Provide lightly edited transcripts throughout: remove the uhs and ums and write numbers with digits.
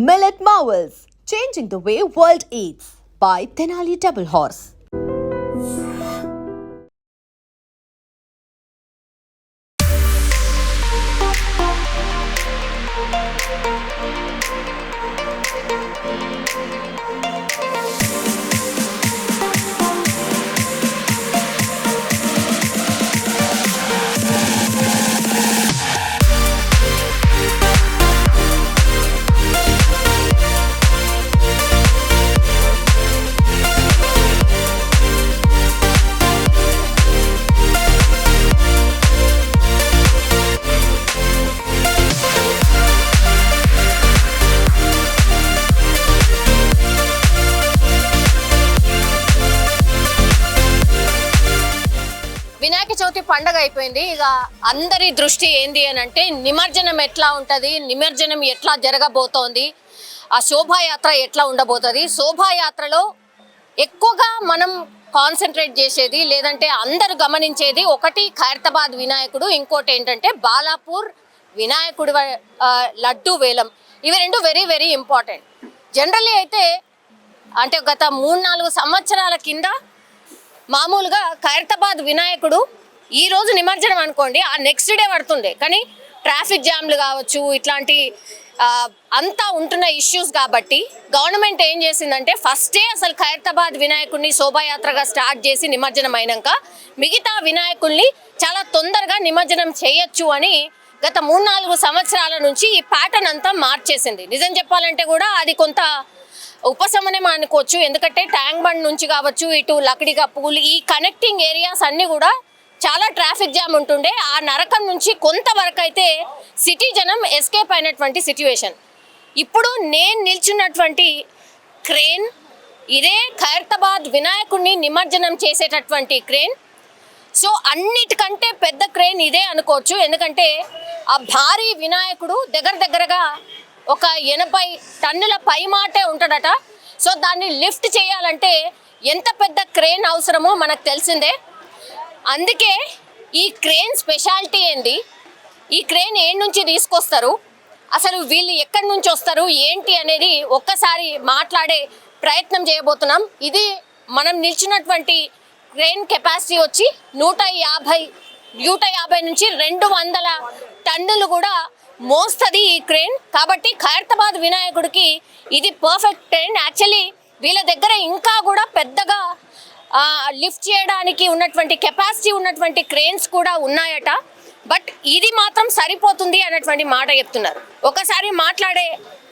Millet Marvels, changing the way world eats by Tenali Double Horse. Vinayaka Chavithi పండగ అయిపోయింది. ఇక అందరి దృష్టి ఏంది అని అంటే నిమజ్జనం ఎట్లా ఉంటుంది, నిమజ్జనం ఎట్లా జరగబోతోంది, ఆ శోభాయాత్ర ఎట్లా ఉండబోతుంది. శోభాయాత్రలో ఎక్కువగా మనం కాన్సన్ట్రేట్ చేసేది లేదంటే అందరూ గమనించేది ఒకటి ఖైరతాబాద్ వినాయకుడు, ఇంకోటి ఏంటంటే బాలాపూర్ వినాయకుడు లడ్డు వేలం. ఇవి రెండు వెరీ వెరీ ఇంపార్టెంట్. జనరల్లీ అయితే అంటే గత 3-4 సంవత్సరాల కింద మామూలుగా ఖైరతాబాద్ వినాయకుడు ఈ రోజు నిమజ్జనం అనుకోండి, ఆ నెక్స్ట్ డే పడుతుండే. కానీ ట్రాఫిక్ జామ్లు కావచ్చు, ఇట్లాంటి అంతా ఉంటున్న ఇష్యూస్ కాబట్టి గవర్నమెంట్ ఏం చేసిందంటే ఫస్టే అసలు ఖైరతాబాద్ వినాయకుడిని శోభాయాత్రగా స్టార్ట్ చేసి నిమజ్జనం అయినాక మిగతా వినాయకుల్ని చాలా తొందరగా నిమజ్జనం చేయొచ్చు అని గత 3-4 సంవత్సరాల నుంచి ఈ ప్యాటర్న్ అంతా మార్చేసింది. నిజం చెప్పాలంటే కూడా అది కొంత ఉపశమనం అనుకోవచ్చు. ఎందుకంటే ట్యాంక్ బండ్ నుంచి కావచ్చు, ఇటు లకడిగా పూల్, ఈ కనెక్టింగ్ ఏరియాస్ అన్నీ కూడా చాలా ట్రాఫిక్ జామ్ ఉంటుండే. ఆ నరకం నుంచి కొంతవరకు అయితే సిటీ జనం ఎస్కేప్ అయినటువంటి సిచ్యువేషన్. ఇప్పుడు నేను నిల్చున్నటువంటి క్రేన్ ఇదే ఖైరతాబాద్ వినాయకుడిని నిమజ్జనం చేసేటటువంటి క్రేన్. సో అన్నిటికంటే పెద్ద క్రేన్ ఇదే అనుకోవచ్చు. ఎందుకంటే ఆ భారీ వినాయకుడు దగ్గరగా ఒక 80 టన్నుల పైమాటే ఉంటాడట. సో దాన్ని లిఫ్ట్ చేయాలంటే ఎంత పెద్ద క్రేన్ అవసరమో మనకు తెలిసిందే. అందుకే ఈ క్రేన్ స్పెషాలిటీ ఏంది, ఈ క్రేన్ ఏడు నుంచి తీసుకొస్తారు, అసలు వీళ్ళు ఎక్కడి నుంచి వస్తారు ఏంటి అనేది ఒక్కసారి మాట్లాడే ప్రయత్నం చేయబోతున్నాం. ఇది మనం నిల్చున్నటువంటి క్రేన్ కెపాసిటీ వచ్చి 150 నుంచి 200 టన్నులు కూడా మోస్తుంది ఈ క్రేన్. కాబట్టి ఖైరతాబాద్ వినాయకుడికి ఇది పర్ఫెక్ట్ క్రేన్. యాక్చువల్లీ వీళ్ళ దగ్గర ఇంకా కూడా పెద్దగా లిఫ్ట్ చేయడానికి ఉన్నటువంటి కెపాసిటీ ఉన్నటువంటి క్రేన్స్ కూడా ఉన్నాయట. బట్ ఇది మాత్రం సరిపోతుంది అన్నటువంటి మాట చెప్తున్నారు. ఒకసారి మాట్లాడే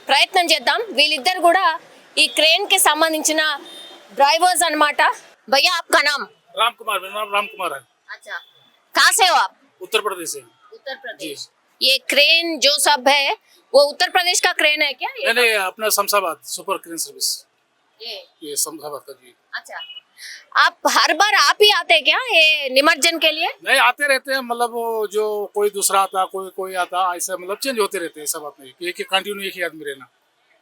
ప్రయత్నం చేద్దాం. వీళ్ళిద్దరు కూడా ఈ క్రేన్ కి సంబంధించిన డ్రైవర్స్ అన్నమాట. భయ్యా आपका नाम? राम कुमार, मेरा नाम राम कुमार है। अच्छा, कहाँ से हो आप? उत्तर प्रदेश से। उत्तर प्रदेश। ये क्रेन जो सब है वो उत्तर प्रदेश का क्रेन है क्या? नहीं, अपना शमशाबाद सुपर क्रेन सर्विस, ये शमशाबाद का जी। अच्छा, आप हर बार आप ही आते हैं क्या ये निमज्जन के लिए? नहीं, आते रहते हैं, मतलब वो जो कोई दूसरा आता, कोई आता, ऐसा मतलब चेंज होते रहते हैं। ऐसा बात नहीं कि एक ही कंटिन्यू एक ही आदमी रहना।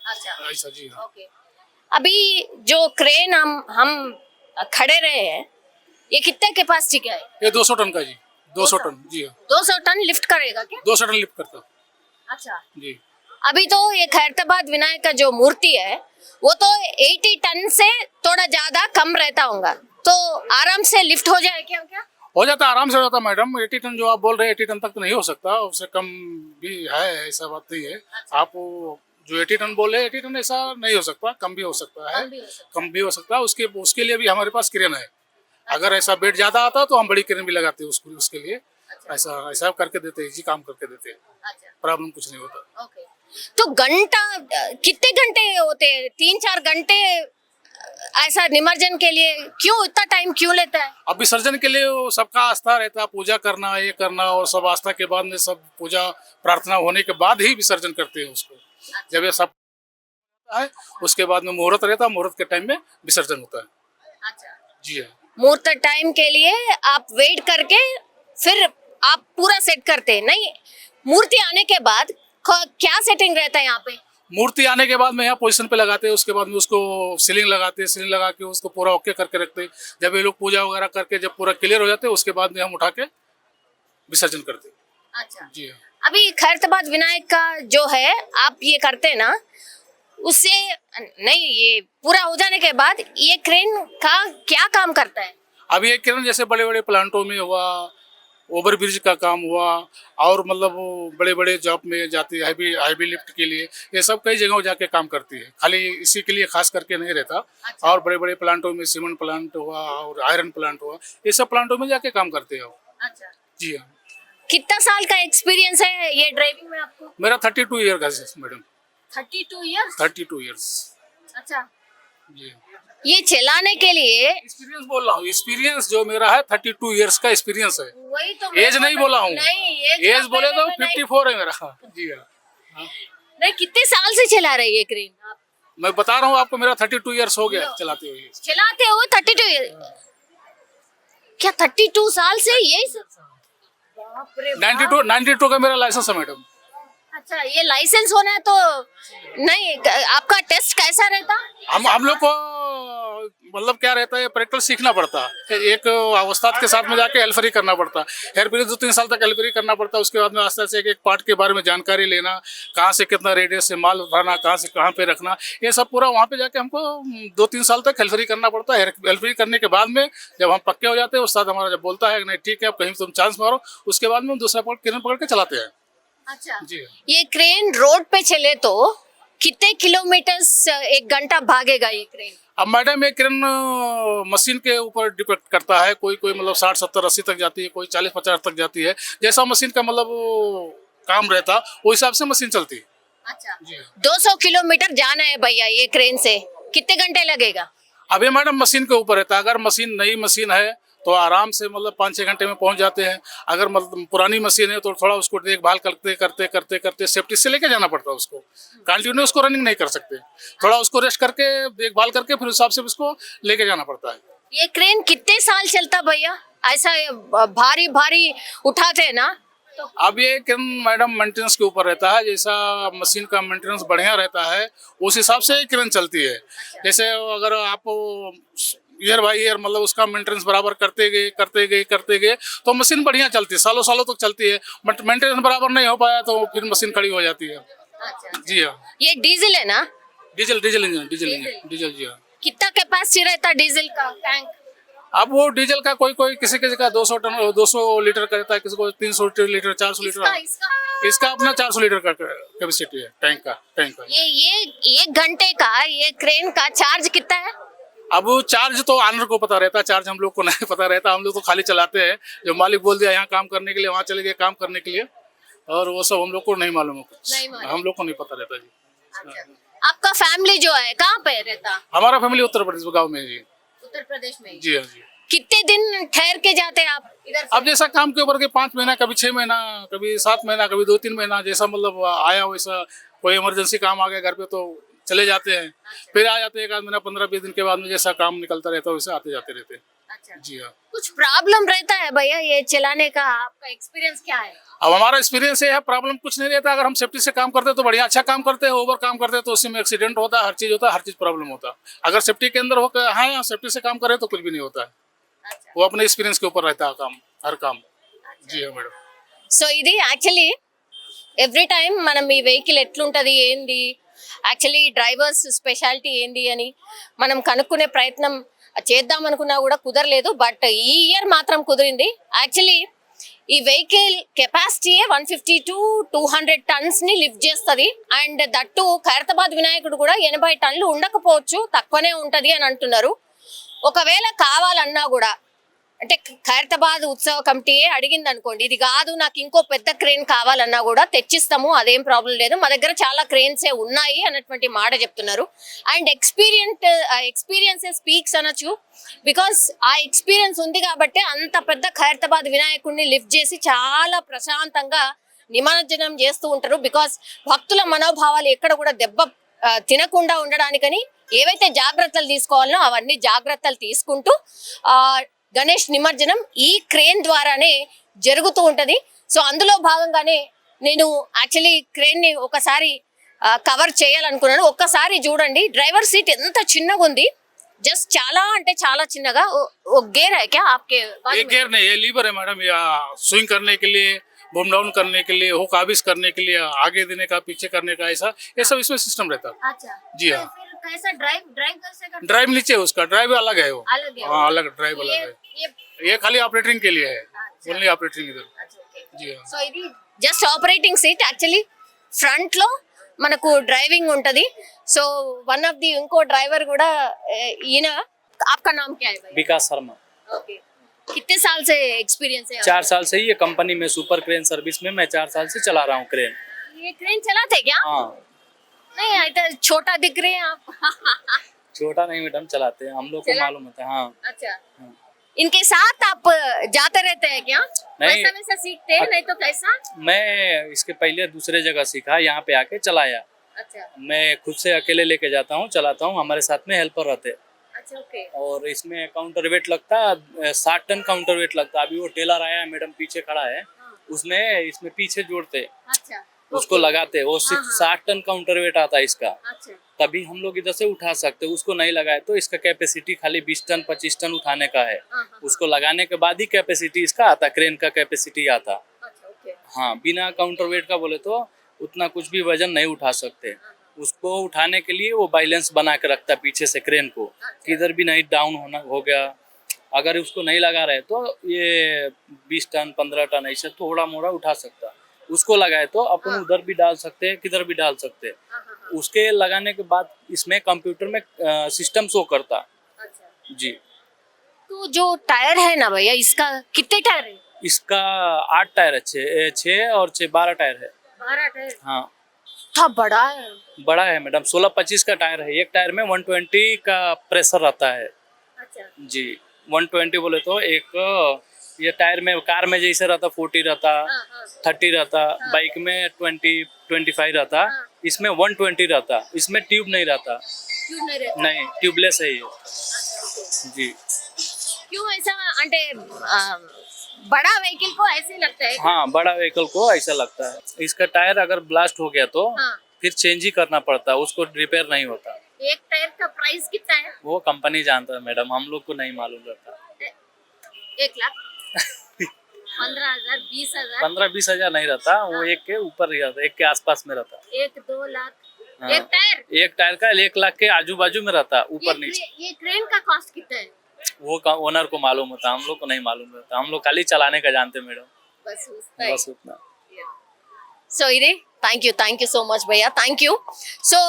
अच्छा, ऐसा जी हाँ। ओके। अभी जो क्रेन हम खड़े रहे हैं, ये कितने कैपेसिटी का है? ये 200 टन का जी, 200 टन जी हाँ। 200 टन लिफ्ट करेगा क्या? 200 टन लिफ्ट करता अच्छा जी। अभी तो ये खैरताबाद विनायक का जो मूर्ति है वो तो 80 टन से थोड़ा ज्यादा कम रहता होगा, तो आराम से लिफ्ट हो जाए क्या? हो जाता, आराम से हो जाता मैडम। 80 टन जो आप बोल रहे हैं 80 टन तक तो नहीं हो सकता, उससे कम भी है, ऐसा बात नहीं है। आप जो 80 टन बोले 80 टन ऐसा नहीं हो सकता, कम भी हो सकता है, कम भी हो सकता है। उसके लिए भी हमारे पास क्रेन है। अगर ऐसा वेट ज्यादा आता तो हम बड़ी क्रेन भी लगाते हैं उसके लिए। ऐसा करके देते हैं जी, काम करके देते हैं, प्रॉब्लम कुछ नहीं होता। ओके, तो घंटा कितने घंटे होते हैं? 3-4 घंटे ऐसा निमज्जन के लिए क्यों इतना टाइम क्यों लेता है? अब विसर्जन के लिए वो सबका आस्था रहता है, पूजा करना, ये करना, और सब आस्था के बाद में सब पूजा प्रार्थना होने के बाद ही विसर्जन करते हैं उसको। जब ये सब है उसके बाद में मुहूर्त रहता है, मुहूर्त के टाइम में विसर्जन होता है। अच्छा, जी हाँ। मुहूर्त टाइम के लिए आप वेट करके फिर आप पूरा सेट करते हैं? नहीं, मूर्ति आने के बाद क्या सेटिंग रहता है यहाँ पे? मूर्ति आने के बाद में यहाँ पोजीशन पे लगाते हैं, उसके बाद में उसको सीलिंग लगाते हैं, सीलिंग लगा के उसको पूरा ओके करके रखते हैं। जब ये लोग पूजा वगैरह करके जब पूरा क्लियर हो जाते हैं उसके बाद में हम उठा के विसर्जन करते हैं। अच्छा, जी हाँ। अभी खैरताबाद विनायक का जो है आप ये करते हैं ना, उससे नहीं, ये पूरा हो जाने के बाद ये क्रेन का क्या काम करता है? अब ये क्रेन जैसे बड़े बड़े प्लांटों में हुआ, ओवर ब्रिज का काम हुआ, और मतलब बड़े बड़े जॉब में जाती है, हैवी हैवी लिफ्ट के लिए, ये सब कई जगहों जाके काम करती है, खाली इसी के लिए खास करके नहीं रहता। और बड़े बड़े प्लांटों में सीमेंट प्लांट हुआ और आयरन प्लांट हुआ, ये सब प्लांटों में जाके काम करते हैं वो। अच्छा, जी हाँ। कितना साल का एक्सपीरियंस है ये ड्राइविंग में आपको? मेरा 32 ईयर का है मैडम। 32 इयर्स। 32 ईयर्स। अच्छा, जी, ये चलाने के लिए एक्सपीरियंस बोल रहा हूँ, एक्सपीरियंस जो मेरा है 32 ईयर्स का एक्सपीरियंस है। वही तो एज नहीं बोला हूँ, नहीं, एज बोले तो नहीं, 54 है मेरा। जी हाँ, नहीं, कितने साल से चला रही है क्रेन आप? मैं बता रहा हूँ आपको, मेरा 32 ईयर्स हो गया चलाते हुए। चलाते हो 32 ईयर? क्या 32 साल से यही सब? बाप रे बाप। 92 का मेरा लाइसेंस है मैडम। अच्छा, ये लाइसेंस होना है तो नहीं, आपका टेस्ट कैसा रहता? हम लोग को मतलब क्या रहता है, प्रैक्टिकल सीखना पड़ता है, एक अवस्था के साथ में जाके हेल्परी करना पड़ता है, हेल्परी 2-3 साल तक हेल्परी करना पड़ता है। उसके बाद में आस्ते आस्ते एक पार्ट के बारे में जानकारी लेना, कहाँ से कितना रेडियस से माल उठाना, कहाँ से कहाँ पे रखना, ये सब पूरा वहाँ पे जाके हमको 2-3 साल तक हेल्परी करना पड़ता है। हेल्परी करने के बाद में जब हम पक्के हो जाते हैं, उस्ताद हमारा जब बोलता है नहीं ठीक है अब कहीं तुम चांस मारो, उसके बाद में हम दूसरा क्रेन पकड़ के चलाते हैं। अच्छा, जी, ये क्रेन रोड पे चले तो कितने किलोमीटर एक घंटा भागेगा ये क्रेन? अब मैडम ये क्रेन मशीन के ऊपर डिपेंड करता है, कोई कोई मतलब 60, 70, 80 तक जाती है, कोई 40, 50 तक जाती है, जैसा मशीन का मतलब काम रहता वो हिसाब से मशीन चलती है। अच्छा, जी, 200 किलोमीटर जाना है भैया ये क्रेन से, कितने घंटे लगेगा? अब ये मैडम मशीन के ऊपर रहता है, अगर मशीन नई मशीन है तो आराम से मतलब 5-6 घंटे में पहुंच जाते हैं। अगर मतलब पुरानी मशीन है तो थोड़ा उसको देखभाल करते करते करते करते सेफ्टी से लेके जाना पड़ता है, उसको कंटिन्यू उसको रनिंग नहीं कर सकते, थोड़ा उसको रेस्ट करके देखभाल करके फिर हिसाब से उसको लेके जाना पड़ता है। ये क्रेन कितने साल चलता भैया? ऐसा भारी भारी उठाते हैं ना तो? अब ये क्रेन मैडम मेंटेनेंस के ऊपर रहता है, जैसा मशीन का मेंटेनेंस बढ़िया रहता है उस हिसाब से क्रेन चलती है। जैसे अगर आप ईयर बाई ईयर मतलब उसका मेंटेनेंस बराबर करते गए तो मशीन बढ़िया चलती है, सालों सालों तक चलती है। बट मेंटेनेंस बराबर नहीं हो पाया तो फिर मशीन खड़ी हो जाती है। अच्छा, जी हाँ। ये डीजल है ना? डीजल इंजन जी हाँ। कितना कैपेसिटी रहता है डीजल का टैंक? अब वो डीजल का कोई किसी का 200 लीटर का रहता है, किसी को 300 लीटर 400 लीटर। इसका अपना 400 लीटर का कैपेसिटी है टैंक का। ये 1 घंटे का ये क्रेन का चार्ज कितना है? अब चार्ज तो ऑनर को पता रहता है, चार्ज हम लोग को नहीं पता रहता, हम लोग तो खाली चलाते हैं। जो मालिक बोल दिया यहाँ काम करने के लिए, वहाँ चले गए काम करने के लिए, और वो सब हम लोग को नहीं मालूम है कुछ, हम लोग को नहीं पता रहता जी। अच्छा, आपका फैमिली जो है कहाँ पे रहता? हमारा फैमिली उत्तर प्रदेश गाँव में है जी। उत्तर प्रदेश में? जी हाँ जी। कितने दिन ठहर के जाते हैं आप इधर से? अब जैसा काम के ऊपर के 5 महीना, कभी 6 महीना, कभी 7 महीना, कभी 2-3 महीना, जैसा मतलब आया वैसा। कोई इमरजेंसी काम आ गया घर पे तो चले जाते हैं, फिर आ जाते हैं 1 आध महीना 15-20 दिन के बाद में, जैसा काम निकलता रहता है वैसे आते जाते रहते हैं। अच्छा, जी हाँ। कुछ प्रॉब्लम रहता है भैया ये चलाने का? आपका एक्सपीरियंस क्या है? अब हमारा एक्सपीरियंस ये है, प्रॉब्लम कुछ नहीं रहता। अगर हम सेफ्टी से काम करते हैं तो बढ़िया अच्छा काम करते हैं, ओवर काम करते हैं तो उसमें एक्सीडेंट होता है, हर चीज होता है, हर चीज प्रॉब्लम होता है। अगर सेफ्टी के अंदर होकर हाँ सेफ्टी से काम करें तो कुछ भी नहीं होता है। अच्छा, वो अपने एक्सपीरियंस के ऊपर रहता है काम, हर काम। जी हाँ मैडम। సో ఇది యాక్చువల్లీ ఎవ్రీ టైం మనం ఈ వెహికల్ ఎట్లుంటుంది ఏంది, యాక్చువల్లీ డ్రైవర్స్ స్పెషాలిటీ ఏంది అని మనం కనుక్కునే ప్రయత్నం చేద్దాం అనుకున్నా కూడా కుదరలేదు. బట్ ఈ ఇయర్ మాత్రం కుదిరింది. యాక్చువల్లీ ఈ వెహికల్ కెపాసిటీ 150 to 200 టన్స్ ని లిఫ్ట్ చేస్తుంది. అండ్ దట్టు ఖైరతాబాద్ వినాయకుడు కూడా 80 టన్నులు ఉండకపోవచ్చు, తక్కువనే ఉంటది అని అంటున్నారు. ఒకవేళ కావాలన్నా కూడా అంటే ఖైరతాబాద్ ఉత్సవ కమిటీ అడిగింది అనుకోండి, ఇది కాదు నాకు ఇంకో పెద్ద క్రేన్ కావాలన్నా కూడా తెచ్చిస్తాము, అదేం ప్రాబ్లం లేదు, మా దగ్గర చాలా క్రేన్సే ఉన్నాయి అన్నటువంటి మాట చెప్తున్నారు. అండ్ ఎక్స్పీరియన్స్ స్పీక్స్ అనొచ్చు, బికాస్ ఆ ఎక్స్పీరియన్స్ ఉంది కాబట్టి అంత పెద్ద ఖైరతాబాద్ వినాయకుడిని లిఫ్ట్ చేసి చాలా ప్రశాంతంగా నిమజ్జనం చేస్తూ ఉంటారు. బికాస్ భక్తుల మనోభావాలు ఎక్కడ కూడా దెబ్బ తినకుండా ఉండడానికని ఏవైతే జాగ్రత్తలు తీసుకోవాలనో అవన్నీ జాగ్రత్తలు తీసుకుంటూ గణేష్ నిమజ్జనం ఈ క్రేన్ ద్వారానే జరుగుతూ ఉంటది. సో అందులో భాగంగానే నేను యాక్చువల్లీ క్రేన్ ని ఒకసారి కవర్ చేయాలనుకున్నాను. ఒక్కసారి చూడండి, డ్రైవర్ సీట్ ఎంత చిన్నగా ఉంది, जस्ट చాలా అంటే చాలా చిన్నగా. वो गेयर है क्या आपके? ये गेयर नहीं, ये लीवर है मैडम, या स्विंग करने के लिए बम डाउन करने के लिए, हुक आबिस करने के लिए, आगे देने का, पीछे करने का, ऐसा ये सब इसमें सिस्टम रहता है। अच्छा जी हाँ। फिर कैसा ड्राइव ड्राइव कैसे करते ड्राइव नीचे है उसका, ड्राइव अलग है वो। अलग है हाँ अलग ड्राइव अलग है। ये ये खाली ऑपरेटिंग के लिए है, अच्छा। ओनली ऑपरेटिंग इधर। अच्छा ఓకే जी हाँ। సో ఇది just operating seat actually front లో మనకు డ్రైవింగ్ ఉంటది సో వన్ ఆఫ్ ది ఇంకో డ్రైవర్ కూడా ఈయన आपका नाम क्या है भाई विकास शर्मा। ओके कितने साल से एक्सपीरियंस है 4 साल से ही ये कंपनी में सुपर क्रेन सर्विस में मैं 4 साल से चला रहा हूँ क्रेन। ये क्रेन चलाते क्या हाँ नहीं इतना छोटा दिख रहे हैं आप छोटा नहीं मैडम, चलाते हैं हम लोग को चला- मालूम होता है। हाँ अच्छा हाँ। इनके साथ आप जाते रहते हैं क्या नहीं। वैसा वैसा सीखते हैं नहीं तो कैसा मैं इसके पहले दूसरे जगह सीखा, यहाँ पे आके चलाया। अच्छा मैं खुद से अकेले लेके जाता हूँ, चलाता हूँ, हमारे साथ में हेल्पर रहते हैं। अच्छा ओके और इसमें काउंटर वेट लगता है 60 टन काउंटर वेट लगता है। अभी वो टेलर आया है मैडम पीछे खड़ा है, उसमें इसमें पीछे जोड़ते अच्छा उसको लगाते, वो सिर्फ 60 टन काउंटर वेट आता है इसका, अच्छा तभी हम लोग इधर से उठा सकते। उसको नहीं लगाए तो इसका कैपेसिटी खाली 20 टन 25 टन उठाने का है। हाँ, हाँ, उसको लगाने के बाद ही कैपेसिटी इसका आता, क्रेन का कैपेसिटी आता। अच्छा ओके हाँ बिना काउंटर वेट का बोले तो उतना कुछ भी वजन नहीं उठा सकते। उसको उठाने के लिए वो बैलेंस बना के रखता है पीछे से क्रेन को, किधर भी नहीं डाउन होना हो गया। अगर उसको नहीं लगा रहे तो ये 20 टन 15 टन ऐसे थोड़ा मोड़ा उठा सकता। उसको लगाए तो अपन उधर भी डाल सकते हैं, किधर भी डाल सकते हैं। उसके लगाने के बाद इसमें कंप्यूटर में सिस्टम शो करता। अच्छा जी तो जो टायर है ना भैया इसका कितने टायर है इसका 8 टायर है, 6 और 6 12 टायर है। 12 टायर हाँ था बड़ा है बड़ा है मैडम, 16-25 का टायर है। एक टायर में 120 का प्रेशर रहता है। अच्छा जी 120 बोले तो एक ये टायर में कार में जैसे रहता 40 रहता, हाँ हाँ 30 रहता, बाइक में 20-25 रहता, इसमें 120 रहता। इसमें ट्यूब नहीं रहता, क्यों नहीं रहता नहीं ट्यूबलेस है ये। जी क्यों ऐसा అంటే बड़ा व्हीकल को ऐसे लगता है हाँ बड़ा व्हीकल को ऐसा लगता है। इसका टायर अगर ब्लास्ट हो गया तो हाँ फिर चेंज ही करना पड़ता है, उसको रिपेयर नहीं होता। एक टायर का प्राइस कितना है वो कंपनी जानता है मैडम, हम लोग को नहीं मालूम रहता। 1 लाख 15,000 20,000 15-20 हजार नहीं रहता, वो एक के ऊपर ही रहता, एक के आसपास में रहता। 1-2 लाख हाँ। एक टायर एक टायर का 1 लाख के आजू बाजू में रहता, ऊपर नीचे। ये क्रेन का कॉस्ट कितना है वो ओनर को मालूम होता, हम लोग को नहीं मालूम रहता। हम लोग खाली चलाने का जानते मैडम, बस उतना बस उतना। సో ఇది థ్యాంక్ యూ సో మచ్ భయ్యా థ్యాంక్ యూ సో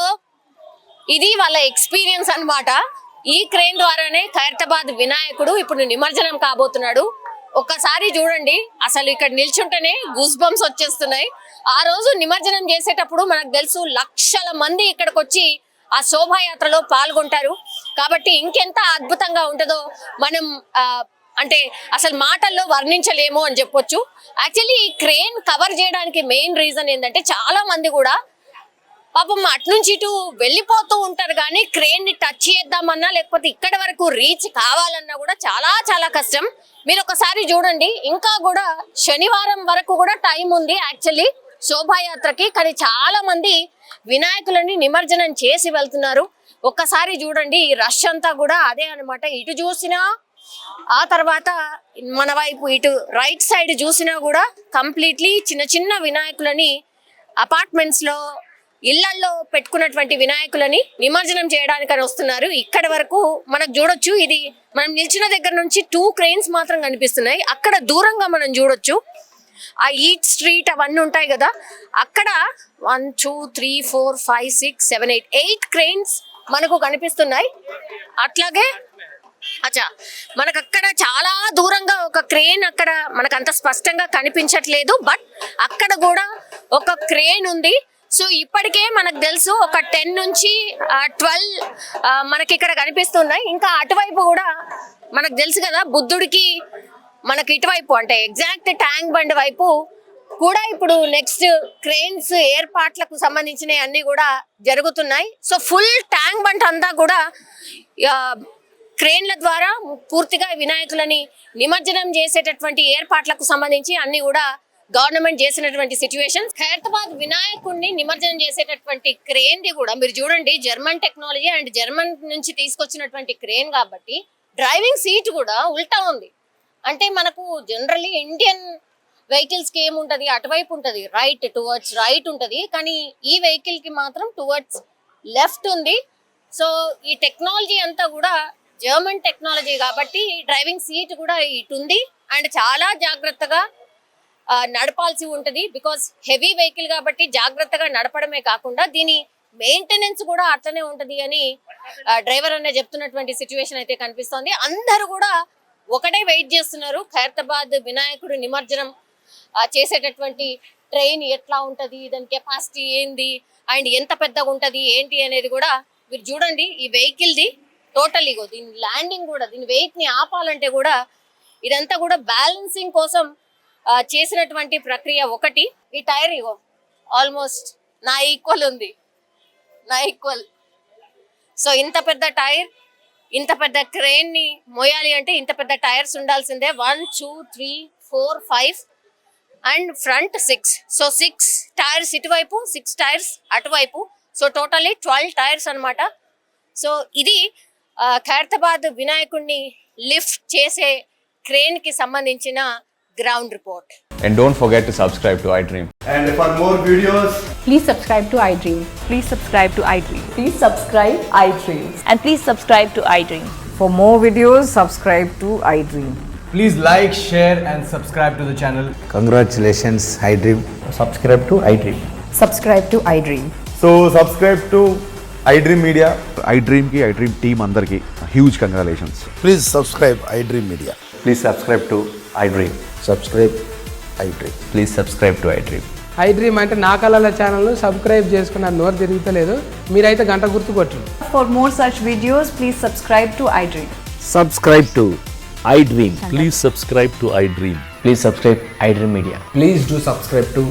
ఇది వాళ్ళ ఎక్స్పీరియన్స్ అన్నమాట ఈ క్రేన్ ద్వారానే ఖైరతాబాద్ వినాయకుడు ఇప్పుడు నిమజ్జనం కాబోతున్నాడు ఒక్కసారి చూడండి అసలు ఇక్కడ నిల్చుంటేనే గూస్ బంప్స్ వచ్చేస్తున్నాయి ఆ రోజు నిమజ్జనం చేసేటప్పుడు మనకు తెలుసు లక్షల మంది ఇక్కడికి వచ్చి ఆ శోభాయాత్రలో పాల్గొంటారు కాబట్టి ఇంకెంత అద్భుతంగా ఉంటుందో మనం అంటే అసలు మాటల్లో వర్ణించలేము అని చెప్పొచ్చు యాక్చువల్లీ ఈ క్రేన్ కవర్ చేయడానికి మెయిన్ రీజన్ ఏంటంటే చాలా మంది కూడా పాపం అటు నుంచి ఇటు వెళ్ళిపోతూ ఉంటారు కానీ క్రేన్ ని టచ్ చేద్దామన్నా లేకపోతే ఇక్కడ వరకు రీచ్ కావాలన్నా కూడా చాలా చాలా కష్టం మీరు ఒకసారి చూడండి ఇంకా కూడా శనివారం వరకు కూడా టైం ఉంది యాక్చువల్లీ శోభాయాత్రకి కానీ చాలా మంది వినాయకులని నిమజ్జనం చేసి వెళ్తున్నారు ఒక్కసారి చూడండి ఈ రష్ అంతా కూడా అదే అన్నమాట ఇటు చూసినా ఆ తర్వాత మన వైపు ఇటు రైట్ సైడ్ చూసినా కూడా కంప్లీట్లీ చిన్న చిన్న వినాయకులని అపార్ట్మెంట్స్ లో ఇళ్లల్లో పెట్టుకున్నటువంటి వినాయకులని నిమజ్జనం చేయడానికని వస్తున్నారు ఇక్కడ వరకు మనకు చూడొచ్చు ఇది మనం నిల్చిన దగ్గర నుంచి 2 క్రెయిన్స్ మాత్రం కనిపిస్తున్నాయి అక్కడ దూరంగా మనం చూడొచ్చు ఆ ఈట్ స్ట్రీట్ అవన్నీ ఉంటాయి కదా అక్కడ 1 2 3 4 5 6 7 8 క్రెయిన్స్ మనకు కనిపిస్తున్నాయి అట్లాగే అచ్చా మనకు అక్కడ చాలా దూరంగా ఒక క్రేన్ అక్కడ మనకు అంత స్పష్టంగా కనిపించట్లేదు బట్ అక్కడ కూడా ఒక క్రేన్ ఉంది సో ఇప్పటికే మనకు తెలుసు ఒక 10 నుంచి 12 మనకి ఇక్కడ కనిపిస్తున్నాయి ఇంకా అటువైపు కూడా మనకు తెలుసు కదా బుద్ధుడికి మనకి ఇటువైపు అంటే ఎగ్జాక్ట్ ట్యాంక్ బండ్ వైపు కూడా ఇప్పుడు నెక్స్ట్ క్రేన్స్ ఏర్పాట్లకు సంబంధించిన అన్ని కూడా జరుగుతున్నాయి సో ఫుల్ ట్యాంక్ బండ్ అంతా కూడా క్రేన్ల ద్వారా పూర్తిగా వినాయకులని నిమజ్జనం చేసేటటువంటి ఏర్పాట్లకు సంబంధించి అన్ని కూడా గవర్నమెంట్ చేసినటువంటి సిచ్యువేషన్ ఖైరతాబాద్ వినాయకుడిని నిమజ్జనం చేసేటటువంటి క్రేన్ ది కూడా మీరు చూడండి జర్మన్ టెక్నాలజీ అండ్ జర్మన్ నుంచి తీసుకొచ్చినటువంటి క్రేన్ కాబట్టి డ్రైవింగ్ సీట్ కూడా ఉల్టా ఉంది అంటే మనకు జనరల్లీ ఇండియన్ వెహికల్స్కి ఏముంటుంది, అటువైపు ఉంటుంది, రైట్ టువర్డ్స్ రైట్ ఉంటుంది, కానీ ఈ వెహికల్కి మాత్రం టువర్డ్స్ లెఫ్ట్ ఉంది. సో ఈ టెక్నాలజీ అంతా కూడా జర్మన్ టెక్నాలజీ కాబట్టి డ్రైవింగ్ సీట్ కూడా ఇటు ఉంది. అండ్ చాలా జాగ్రత్తగా నడపాల్సి ఉంటుంది, బికాస్ హెవీ వెహికల్ కాబట్టి జాగ్రత్తగా నడపడమే కాకుండా దీని మెయింటెనెన్స్ కూడా అట్లనే ఉంటుంది అని డ్రైవర్ అనే చెప్తున్నటువంటి సిచ్యువేషన్ అయితే కనిపిస్తోంది. అందరూ కూడా ఒకటే వెయిట్ చేస్తున్నారు, ఖైరతాబాద్ వినాయకుడు నిమజ్జనం చేసేటటువంటి ట్రైన్ ఎట్లా ఉంటుంది, దాని కెపాసిటీ ఏంది, అండ్ ఎంత పెద్దగా ఉంటుంది ఏంటి అనేది కూడా మీరు చూడండి. ఈ వెహికల్ది టోటల్ ఇగో దీని ల్యాండింగ్ కూడా, దీని వెయిట్ని ఆపాలంటే కూడా ఇదంతా కూడా బ్యాలెన్సింగ్ కోసం చేసినటువంటి ప్రక్రియ ఒకటి. ఈ టైర్ ఇగో ఆల్మోస్ట్ నా ఈక్వల్ ఉంది, నా ఈక్వల్. సో ఇంత పెద్ద టైర్, ఇంత పెద్ద క్రేన్ ని మోయాలి అంటే ఇంత పెద్ద టైర్స్ ఉండాల్సిందే. 1 2 3 4 5 అండ్ ఫ్రంట్ 6. సో 6 టైర్స్ ఇటువైపు, 6 టైర్స్ అటువైపు. సో టోటల్లీ 12 టైర్స్ అన్నమాట. సో ఇది ఖైరతాబాద్ వినాయకుడిని లిఫ్ట్ చేసే క్రేన్ కి సంబంధించిన ground report. And don't forget to subscribe to iDream. And for more videos, Please subscribe to iDream. Please subscribe to iDream. Please subscribe iDream. And please subscribe to iDream. For more videos, subscribe to iDream. please like, share, and subscribe to the channel. Congratulations, iDream. Subscribe to iDream. Subscribe to iDream. So subscribe to iDream Media. iDream की iDream team अंदर की huge congratulations. Please subscribe iDream Media. Please subscribe to iDream. Subscribe iDream. Please subscribe to iDream. iDream అంటే నా కళల ఛానల్ను subscribe చేసుకున్న నోరు తిరుగుతలేదు, మీరైతే గంట గుర్తు కొట్టండి. For more such videos, please subscribe to iDream. Subscribe to iDream. Please subscribe to iDream. Please subscribe iDream Media. Please do subscribe to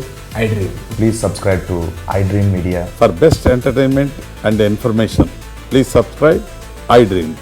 iDream. Please subscribe to iDream Media. For best entertainment and information, please subscribe iDream.